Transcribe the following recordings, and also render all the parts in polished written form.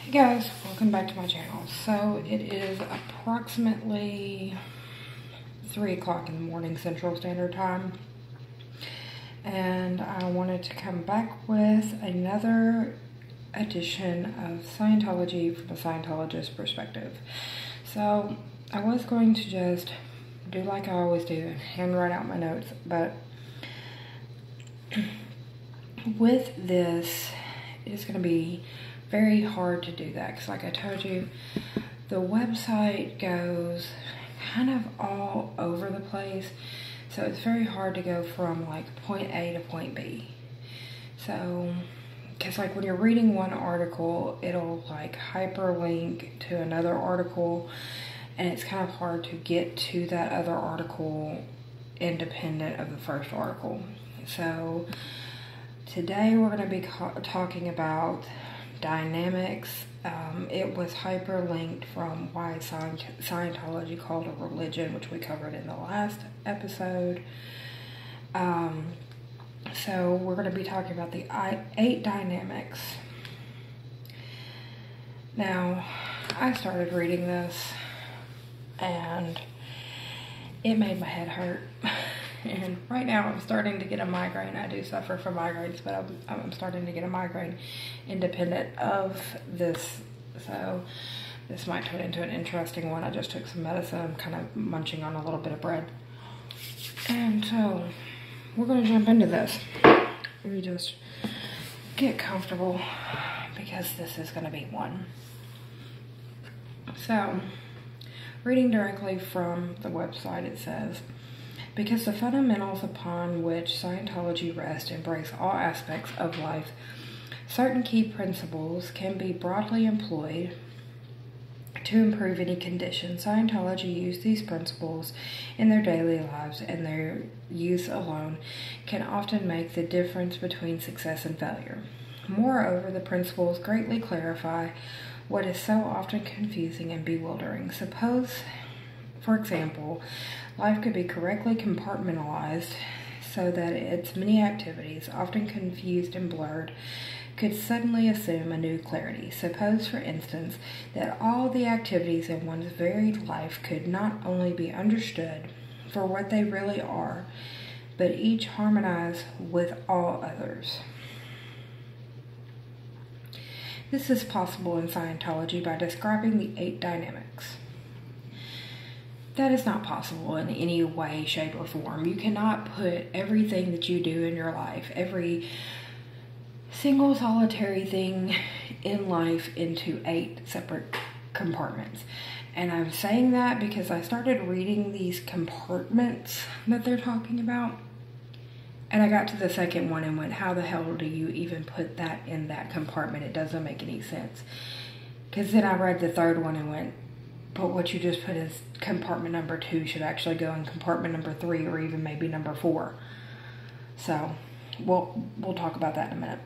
Hey guys, welcome back to my channel. So it is approximately 3 o'clock in the morning Central Standard Time, and I wanted to come back with another edition of Scientology from a Scientologist perspective. So I was going to just do like I always do and hand write out my notes, but with this it's going to be very hard to do that because, like I told you, the website goes kind of all over the place, so it's very hard to go from like point A to point B. So because like when you're reading one article, it'll like hyperlink to another article, and it's kind of hard to get to that other article independent of the first article. So today we're going to be talking about dynamics. It was hyperlinked from Why Scientology Called a Religion, which we covered in the last episode. So we're going to be talking about the 8 dynamics. Now, I started reading this and it made my head hurt. And right now I'm starting to get a migraine. I do suffer from migraines, but I'm starting to get a migraine independent of this. So this might turn into an interesting one. I just took some medicine. I'm kind of munching on a little bit of bread. And so we're going to jump into this. Let me just get comfortable because this is going to be one. So reading directly from the website, it says, because the fundamentals upon which Scientology rests embrace all aspects of life, certain key principles can be broadly employed to improve any condition. Scientology use these principles in their daily lives, and their use alone can often make the difference between success and failure. Moreover, the principles greatly clarify what is so often confusing and bewildering. Suppose, for example, life could be correctly compartmentalized so that its many activities, often confused and blurred, could suddenly assume a new clarity. Suppose, for instance, that all the activities in one's varied life could not only be understood for what they really are, but each harmonize with all others. This is possible in Scientology by describing the 8 dynamics. That is not possible in any way, shape, or form. You cannot put everything that you do in your life, every single solitary thing in life, into 8 separate compartments. And I'm saying that because I started reading these compartments that they're talking about, and I got to the second one and went, how the hell do you even put that in that compartment? It doesn't make any sense. Because then I read the third one and went, but what you just put as compartment number 2 should actually go in compartment number 3, or even maybe number 4. So we'll talk about that in a minute.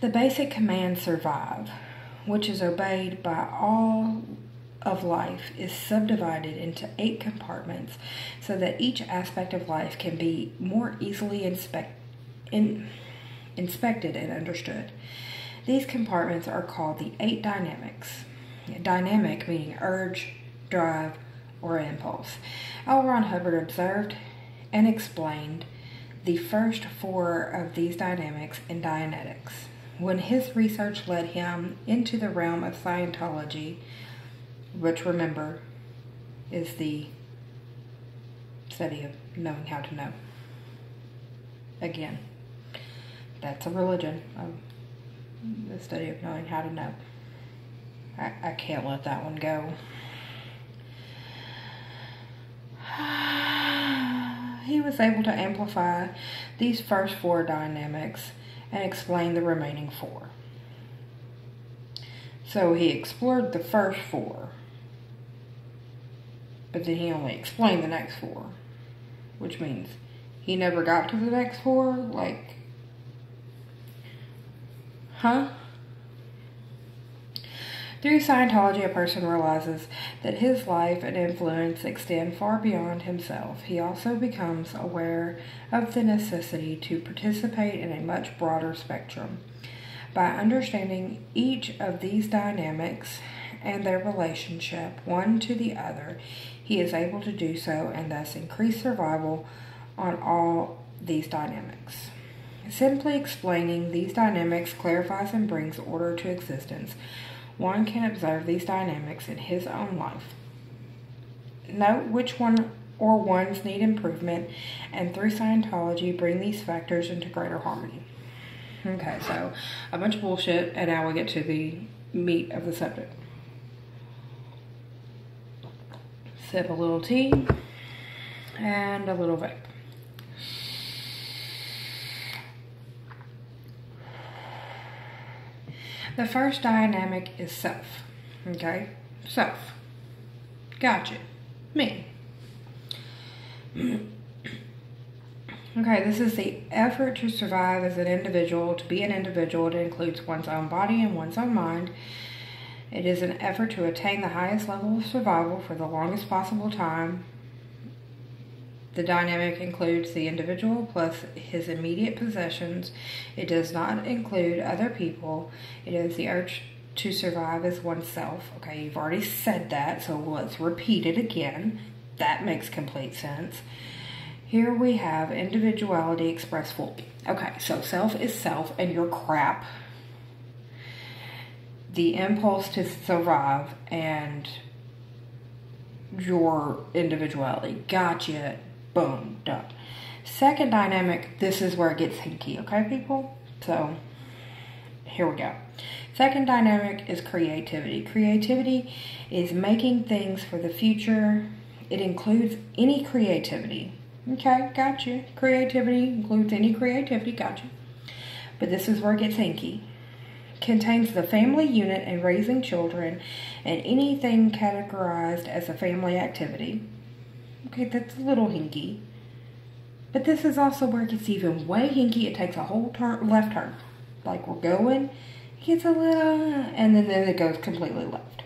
The basic command survive, which is obeyed by all of life, is subdivided into 8 compartments so that each aspect of life can be more easily inspected and understood. These compartments are called the 8 dynamics. Dynamic meaning urge, drive, or impulse. L. Ron Hubbard observed and explained the first 4 of these dynamics in Dianetics, when his research led him into the realm of Scientology, which, remember, is the study of knowing how to know. Again, that's a religion, the study of knowing how to know. I can't let that one go. He was able to amplify these first 4 dynamics and explain the remaining 4. So he explored the first 4, but then he only explained the next 4, which means he never got to the next 4. Like, huh? Through Scientology, a person realizes that his life and influence extend far beyond himself. He also becomes aware of the necessity to participate in a much broader spectrum By understanding each of these dynamics and their relationship one to the other, he is able to do so and thus increase survival on all these dynamics. Simply explaining these dynamics clarifies and brings order to existence. One can observe these dynamics in his own life. Note which one or ones need improvement, and through Scientology, bring these factors into greater harmony. Okay, so a bunch of bullshit, and now we get to the meat of the subject. Sip a little tea and a little vape. The first dynamic is self. Okay? Self. Gotcha. Me. Okay, this is the effort to survive as an individual. To be an individual, it includes one's own body and one's own mind. It is an effort to attain the highest level of survival for the longest possible time. The dynamic includes the individual plus his immediate possessions. It does not include other people. It is the urge to survive as oneself. Okay, you've already said that, so let's repeat it again. That makes complete sense. Here we have individuality expressed fully. Okay, so self is self and you're crap. The impulse to survive and your individuality. Gotcha. Boom. Done. Second dynamic, this is where it gets hinky, okay, people? So, here we go. Second dynamic is creativity. Creativity is making things for the future. It includes any creativity. Okay, gotcha. Creativity includes any creativity, gotcha. But this is where it gets hinky. Contains the family unit and raising children and anything categorized as a family activity. Okay, that's a little hinky. But this is also where it gets even way hinky. It takes a whole turn, left turn. Like we're going, it gets a little, and then it goes completely left.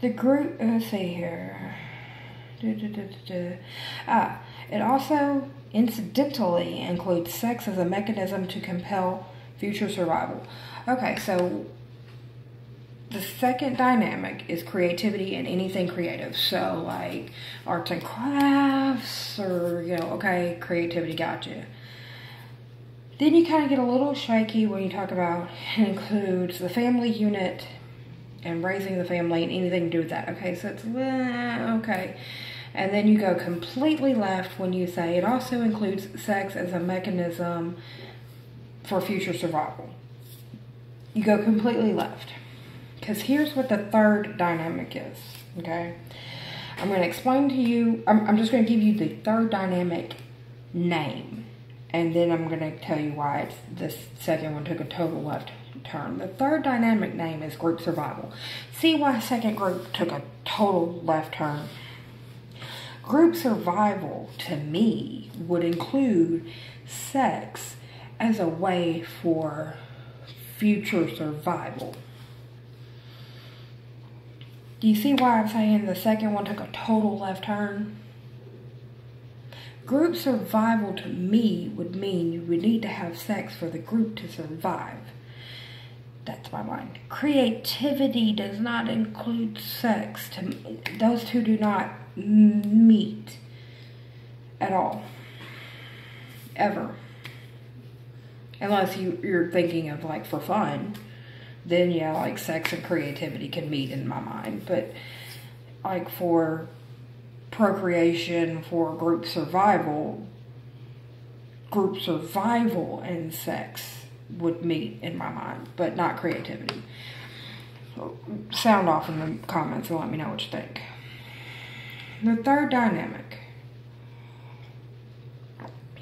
The group, let's see here. It also incidentally includes sex as a mechanism to compel future survival. Okay, so the second dynamic is creativity and anything creative. So like arts and crafts or, okay, creativity, gotcha. Then you kind of get a little shaky when you talk about it includes the family unit and raising the family and anything to do with that. Okay, so it's, okay. And then you go completely left when you say it also includes sex as a mechanism for future survival. You go completely left. Because here's what the third dynamic is, okay? I'm going to explain to you, I'm just going to give you the third dynamic name. And then I'm going to tell you why this second one took a total left turn. The third dynamic name is group survival. See why second group took a total left turn? Group survival, to me, would include sex as a way for future survival. Do you see why I'm saying the second one took a total left turn? Group survival to me would mean you would need to have sex for the group to survive. That's my mind. Creativity does not include sex. Those two do not meet at all. Ever. Unless you're thinking of like for fun. Then yeah, like sex and creativity can meet in my mind. But like for procreation, for group survival and sex would meet in my mind, but not creativity. So sound off in the comments and let me know what you think. The third dynamic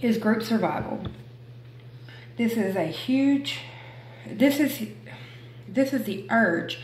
is group survival. This is the urge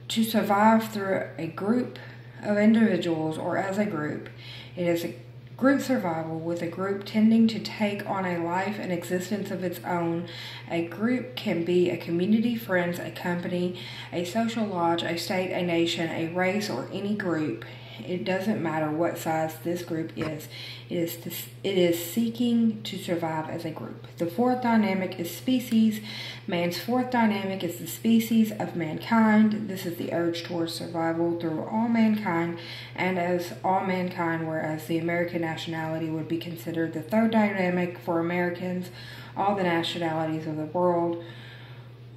to survive through a group of individuals or as a group. It is a group survival with a group tending to take on a life and existence of its own. A group can be a community, friends, a company, a social lodge, a state, a nation, a race, or any group. It doesn't matter what size this group is. It is seeking to survive as a group. The fourth dynamic is species. Man's fourth dynamic is the species of mankind. This is the urge towards survival through all mankind and as all mankind, whereas the American nationality would be considered the third dynamic for Americans. All the nationalities of the world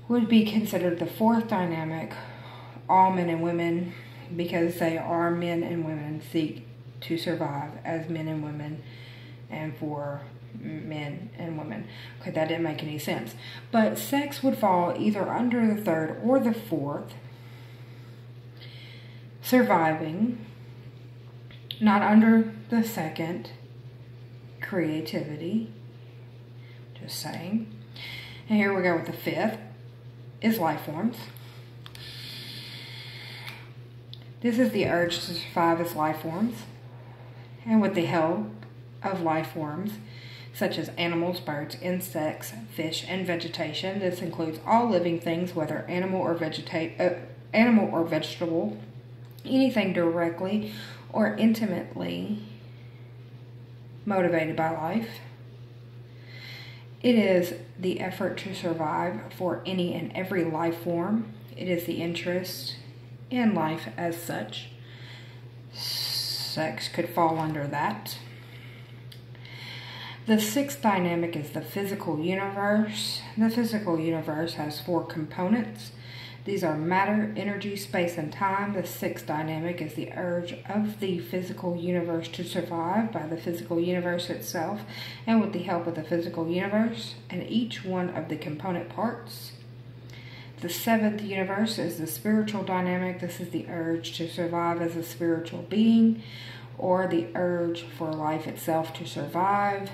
would be considered the fourth dynamic, all men and women, because they are men and women seek to survive as men and women and for men and women. Okay, that didn't make any sense. But sex would fall either under the third or the fourth. Surviving, not under the second. Creativity, just saying. And here we go with the fifth, is life forms. This is the urge to survive as life forms, and with the help of life forms, such as animals, birds, insects, fish, and vegetation. This includes all living things, whether animal or vegetable, anything directly or intimately motivated by life. It is the effort to survive for any and every life form. It is the interest in life as such. Sex could fall under that. The sixth dynamic is the physical universe. The physical universe has four components. These are matter, energy, space, and time. The sixth dynamic is the urge of the physical universe to survive by the physical universe itself and with the help of the physical universe and each one of the component parts. The seventh universe is the spiritual dynamic. This is the urge to survive as a spiritual being, or the urge for life itself to survive.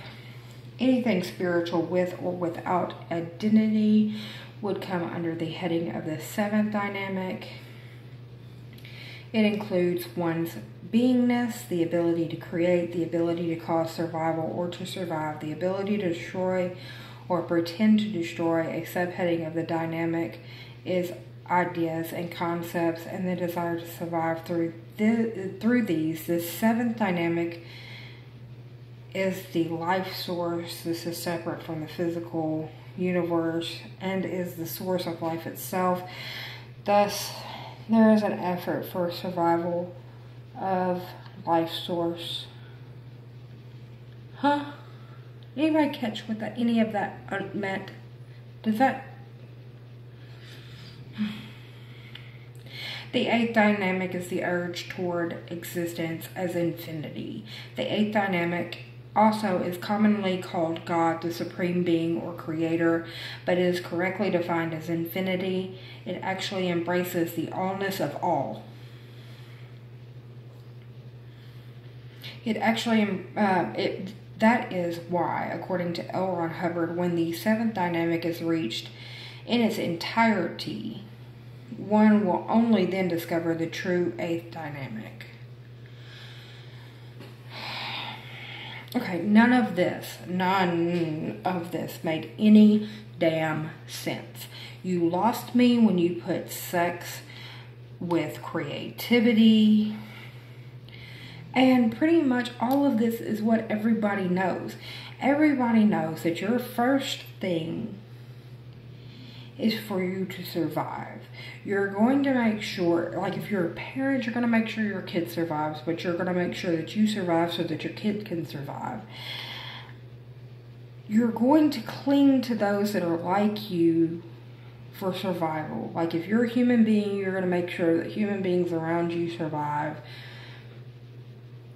Anything spiritual with or without identity would come under the heading of the seventh dynamic. It includes one's beingness, the ability to create, the ability to cause survival or to survive, the ability to destroy or pretend to destroy. A subheading of the dynamic is ideas and concepts and the desire to survive through these. The seventh dynamic is the life source. This is separate from the physical universe and is the source of life itself. Thus, there is an effort for survival of life source. Huh? Anybody catch what any of that meant? Does that? The eighth dynamic is the urge toward existence as infinity. The eighth dynamic also is commonly called God, the supreme being or creator, but it is correctly defined as infinity. It actually embraces the allness of all. That is why, according to L. Ron Hubbard, when the seventh dynamic is reached in its entirety, one will only then discover the true eighth dynamic. Okay, none of this made any damn sense. You lost me when you put sex with creativity. And pretty much all of this is what everybody knows. Everybody knows that your first thing is for you to survive. You're going to make sure, like if you're a parent, you're going to make sure your kid survives, but you're going to make sure that you survive so that your kid can survive. You're going to cling to those that are like you for survival. Like if you're a human being, you're going to make sure that human beings around you survive.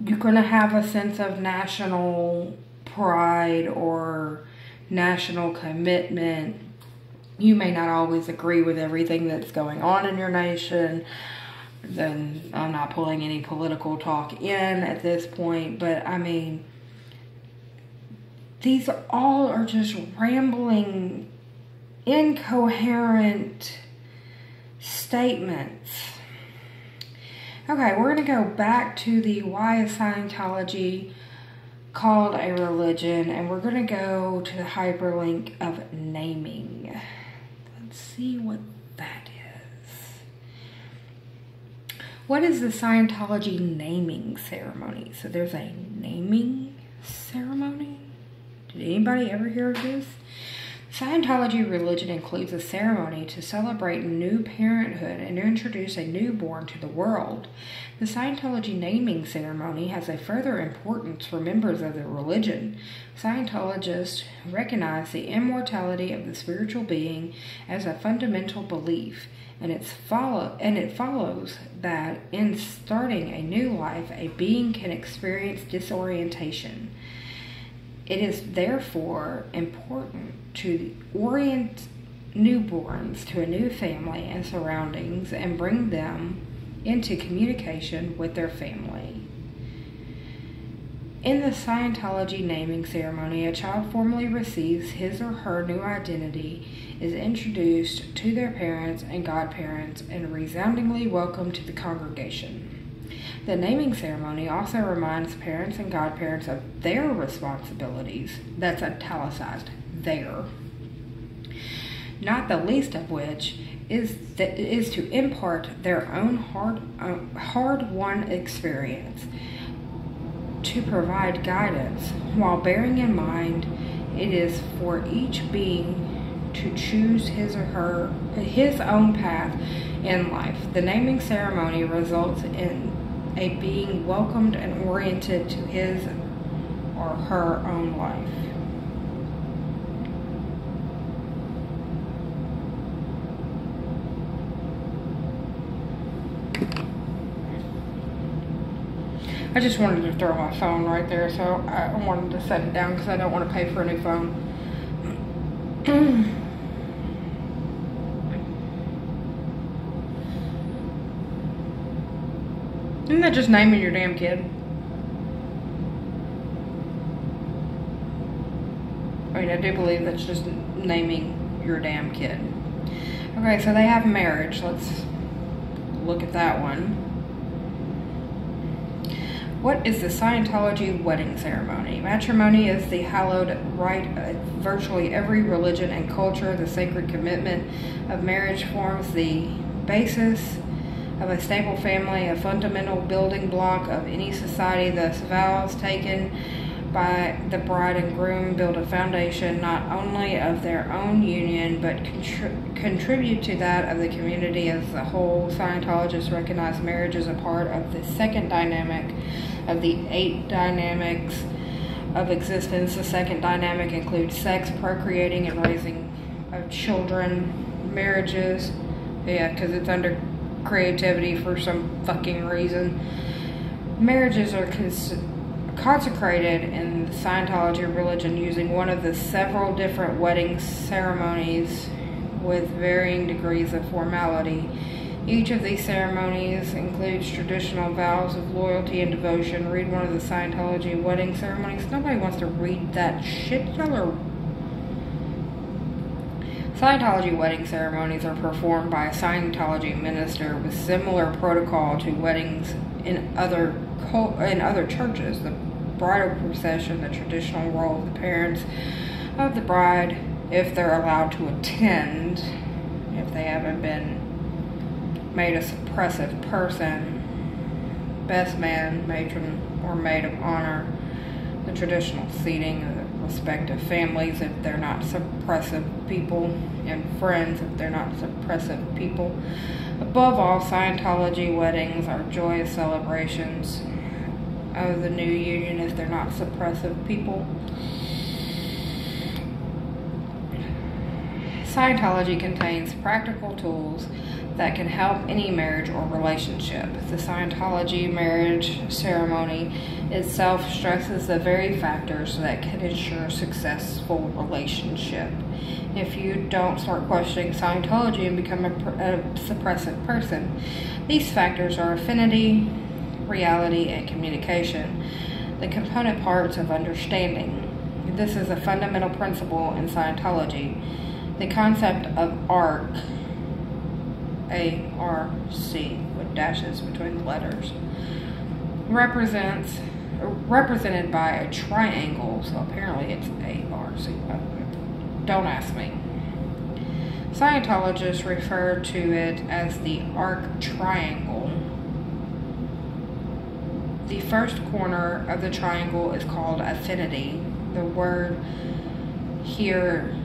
You're going to have a sense of national pride or national commitment. You may not always agree with everything that's going on in your nation. Then I'm not pulling any political talk in at this point, but I mean, these all are just rambling, incoherent statements. Okay, we're going to go back to the why is Scientology called a religion, and we're going to go to the hyperlink of naming. Let's see what that is. What is the Scientology naming ceremony? So there's a naming ceremony? Did anybody ever hear of this? Scientology religion includes a ceremony to celebrate new parenthood and to introduce a newborn to the world. The Scientology naming ceremony has a further importance for members of the religion. Scientologists recognize the immortality of the spiritual being as a fundamental belief, and it follows that in starting a new life, a being can experience disorientation. It is therefore important to orient newborns to a new family and surroundings and bring them into communication with their family. In the Scientology naming ceremony, a child formally receives his or her new identity, is introduced to their parents and godparents, and resoundingly welcomed to the congregation. The naming ceremony also reminds parents and godparents of their responsibilities. That's italicized, their. Not the least of which is to impart their own hard-won experience, to provide guidance, while bearing in mind it is for each being to choose his own path in life. The naming ceremony results in a being welcomed and oriented to his or her own life. I just wanted to throw my phone right there, so I wanted to set it down because I don't want to pay for a new phone. Isn't that just naming your damn kid? I mean, I do believe that's just naming your damn kid. Okay, so they have marriage. Let's look at that one. What is the Scientology wedding ceremony? Matrimony is the hallowed rite of virtually every religion and culture. The sacred commitment of marriage forms the basis of a stable family, a fundamental building block of any society. Thus, vows taken by the bride and groom build a foundation not only of their own union, but contribute to that of the community as a whole. Scientologists recognize marriage as a part of the second dynamic of the 8 dynamics of existence. The second dynamic includes sex, procreating, and raising of children. Marriages, yeah, because it's under creativity for some fucking reason. Marriages are consecrated in the Scientology religion using one of the several different wedding ceremonies with varying degrees of formality. Each of these ceremonies includes traditional vows of loyalty and devotion. Read one of the Scientology wedding ceremonies. Nobody wants to read that shit. Y'all are... Scientology wedding ceremonies are performed by a Scientology minister with similar protocol to weddings in other churches. The bridal procession, the traditional role of the parents of the bride, if they're allowed to attend, if they haven't been made a suppressive person, best man, matron, or maid of honor, the traditional seating of the respective families if they're not suppressive people, and friends if they're not suppressive people. Above all, Scientology weddings are joyous celebrations of the new union if they're not suppressive people. Scientology contains practical tools that can help any marriage or relationship. The Scientology marriage ceremony itself stresses the very factors that can ensure a successful relationship. If you don't start questioning Scientology and become a suppressive person, these factors are affinity, reality, and communication, the component parts of understanding. This is a fundamental principle in Scientology. The concept of ARC, A-R-C, with dashes between the letters, represented by a triangle, so apparently it's A-R-C. Don't ask me. Scientologists refer to it as the ARC triangle. The first corner of the triangle is called affinity. The word here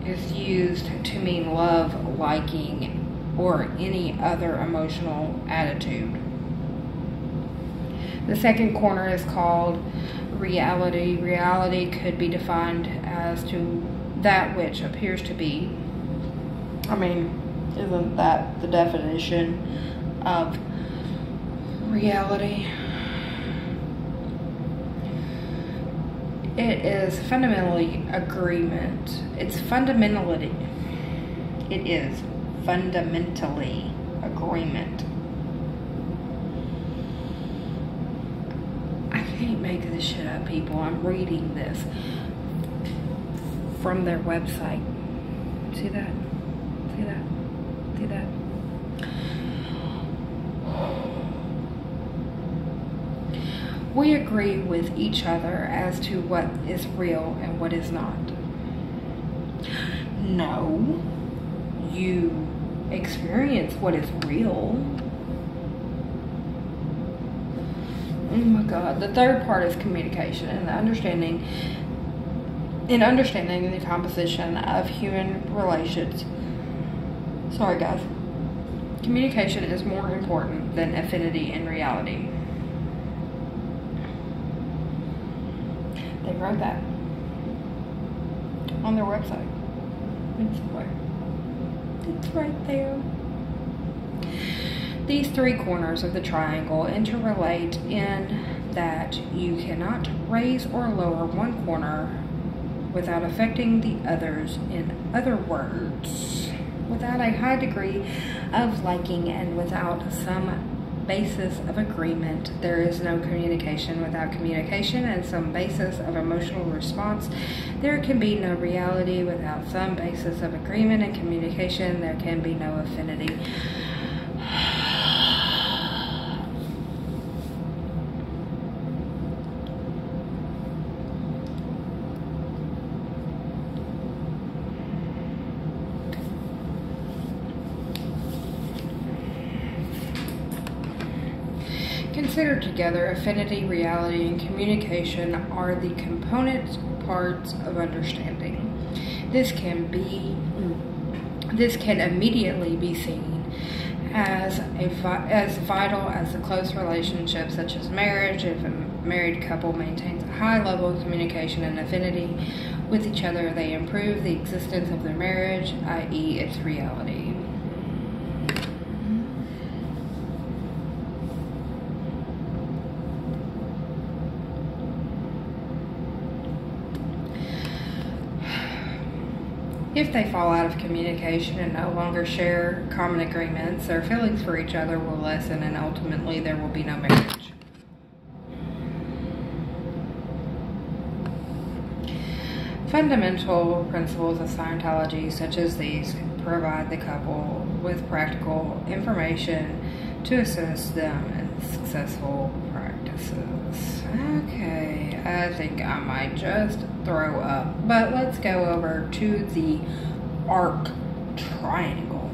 is used to mean love, liking, or any other emotional attitude. The second corner is called reality. Reality could be defined as to that which appears to be. I mean, isn't that the definition of reality? It is fundamentally agreement. It is fundamentally agreement. I can't make this shit up, people. I'm reading this from their website. See that? See that? See that? We agree with each other as to what is real and what is not. No, you experience what is real. Oh my God. The third part is communication and the understanding the composition of human relations. Sorry, guys. Communication is more important than affinity and reality. They wrote that on their website. It's right there. These three corners of the triangle interrelate in that you cannot raise or lower one corner without affecting the others. In other words, without a high degree of liking and without some basis of agreement, there is no communication. Without communication and some basis of emotional response, there can be no reality. Without some basis of agreement and communication, there can be no affinity. Considered together, affinity, reality, and communication are the component parts of understanding. This can immediately be seen as vital as a close relationship such as marriage. If a married couple maintains a high level of communication and affinity with each other, they improve the existence of their marriage, i.e. its reality. If they fall out of communication and no longer share common agreements, their feelings for each other will lessen and ultimately there will be no marriage. Fundamental principles of Scientology, such as these, provide the couple with practical information to assist them in successful practices. Okay, I think I might just throw up. But let's go over to the arc triangle.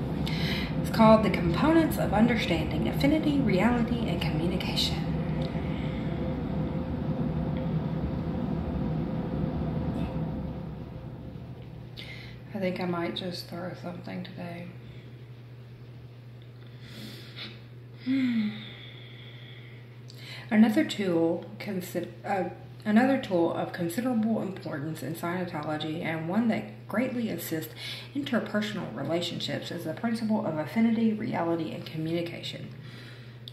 It's called the components of understanding: affinity, reality, and communication. I think I might just throw something today. Another tool of considerable importance in Scientology, and one that greatly assists interpersonal relationships, is the principle of affinity, reality, and communication.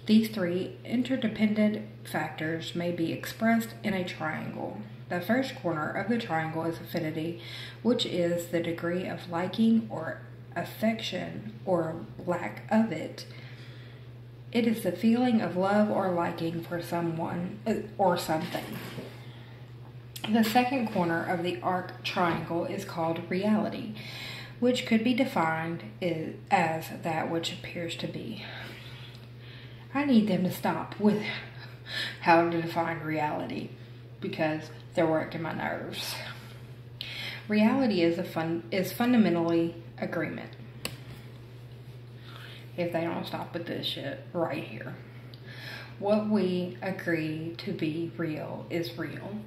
These three interdependent factors may be expressed in a triangle. The first corner of the triangle is affinity, which is the degree of liking or affection or lack of it. It is the feeling of love or liking for someone or something. The second corner of the arc triangle is called reality, which could be defined as that which appears to be. I need them to stop with how to define reality because they're working my nerves. Reality is fundamentally agreement. If they don't stop with this shit right here. what we agree to be real is real.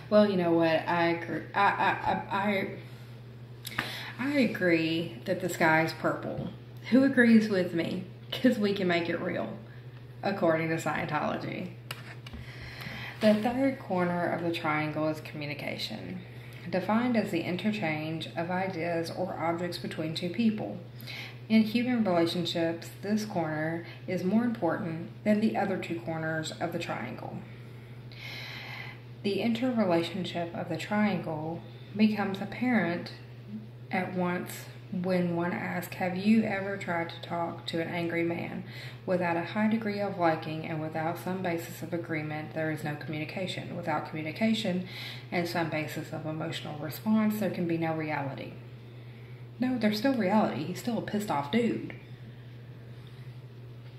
Well, you know what? I agree. I agree that the sky is purple. Who agrees with me? Because we can make it real, according to Scientology. The third corner of the triangle is communication, defined as the interchange of ideas or objects between two people. In human relationships, this corner is more important than the other two corners of the triangle. The interrelationship of the triangle becomes apparent at once when one asks, have you ever tried to talk to an angry man? Without a high degree of liking and without some basis of agreement, there is no communication. Without communication and some basis of emotional response, there can be no reality. No, there's still reality. He's still a pissed off dude.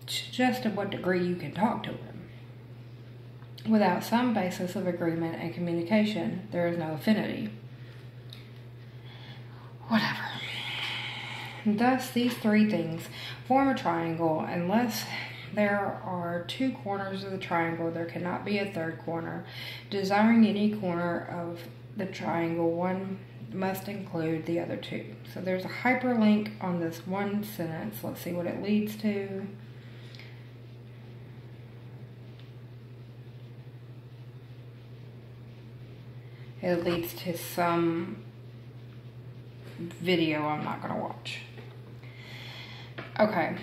It's just to what degree you can talk to him. Without some basis of agreement and communication, there is no affinity. Whatever. Thus, these three things form a triangle. Unless there are two corners of the triangle, there cannot be a third corner. Desiring any corner of the triangle, one must include the other two. So there's a hyperlink on this one sentence. Let's see what it leads to. It leads to some video I'm not going to watch. Okay,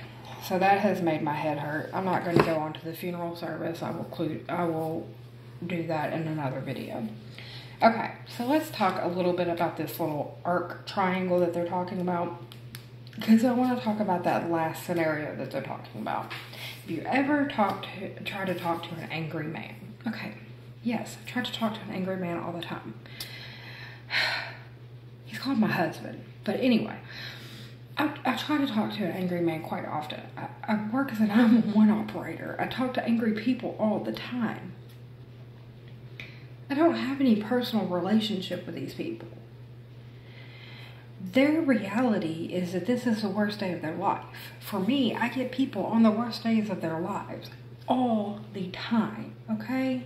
so that has made my head hurt. I'm not going to go on to the funeral service. I will do that in another video. Okay, so let's talk a little bit about this little arc triangle that they're talking about, because I want to talk about that last scenario that they're talking about. If you ever try to talk to an angry man, okay, yes, I try to talk to an angry man all the time. He's called my husband, but anyway, I try to talk to an angry man quite often. I work as a 911 operator. I talk to angry people all the time. I don't have any personal relationship with these people. Their reality is that this is the worst day of their life. For me, I get people on the worst days of their lives all the time, okay?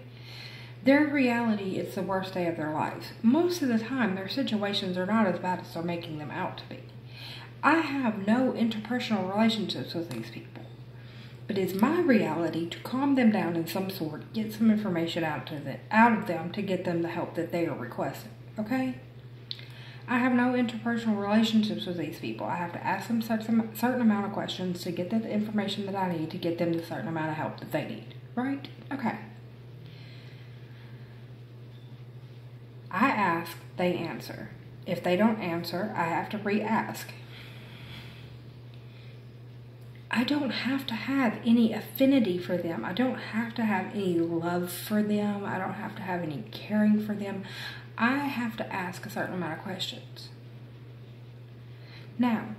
Their reality is the worst day of their lives. Most of the time, their situations are not as bad as they're making them out to be. I have no interpersonal relationships with these people. But it's my reality to calm them down in some sort, get some information out of them to get them the help that they are requesting, okay? I have no interpersonal relationships with these people. I have to ask them a certain amount of questions to get the information that I need to get them the certain amount of help that they need, right? Okay. I ask, they answer. If they don't answer, I have to re-ask. I don't have to have any affinity for them. I don't have to have any love for them. I don't have to have any caring for them. I have to ask a certain amount of questions. Now,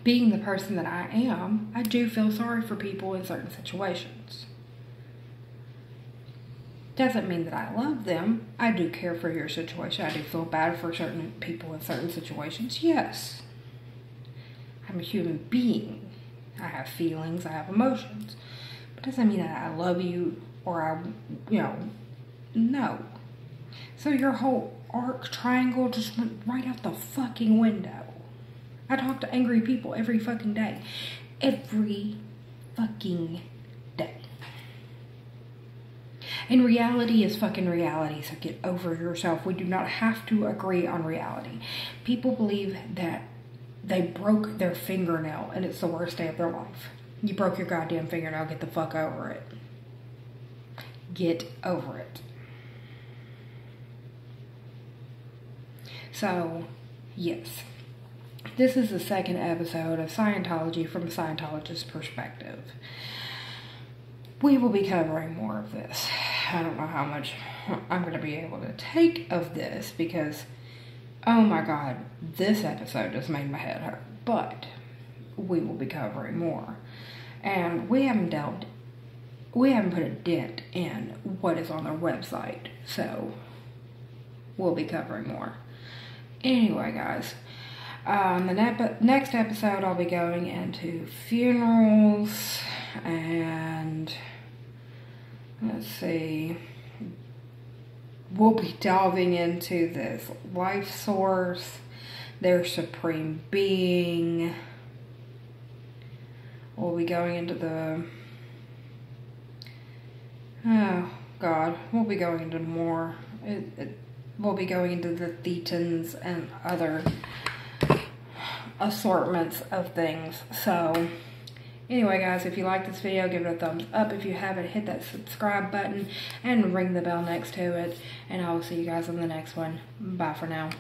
being the person that I am, I do feel sorry for people in certain situations. Doesn't mean that I love them. I do care for your situation. I do feel bad for certain people in certain situations. Yes. I'm a human being. I have feelings, I have emotions. But doesn't mean that I love you or no. So your whole arc triangle just went right out the fucking window. I talk to angry people every fucking day. Every fucking day. And reality is fucking reality, so get over yourself. We do not have to agree on reality. People believe that they broke their fingernail and it's the worst day of their life. You broke your goddamn fingernail, get the fuck over it. Get over it. So, yes. This is the second episode of Scientology from a Scientologist Perspective. We will be covering more of this. I don't know how much I'm going to be able to take of this because, oh my God, this episode just made my head hurt. But we will be covering more. And we haven't put a dent in what is on their website. So we'll be covering more. Anyway, guys, the next episode I'll be going into funerals. and let's see, we'll be delving into this life source, their supreme being. We'll be going into the, oh God, we'll be going into more, we'll be going into the thetans and other assortments of things. So anyway, guys, if you like this video, give it a thumbs up. If you haven't, hit that subscribe button and ring the bell next to it. And I will see you guys on the next one. Bye for now.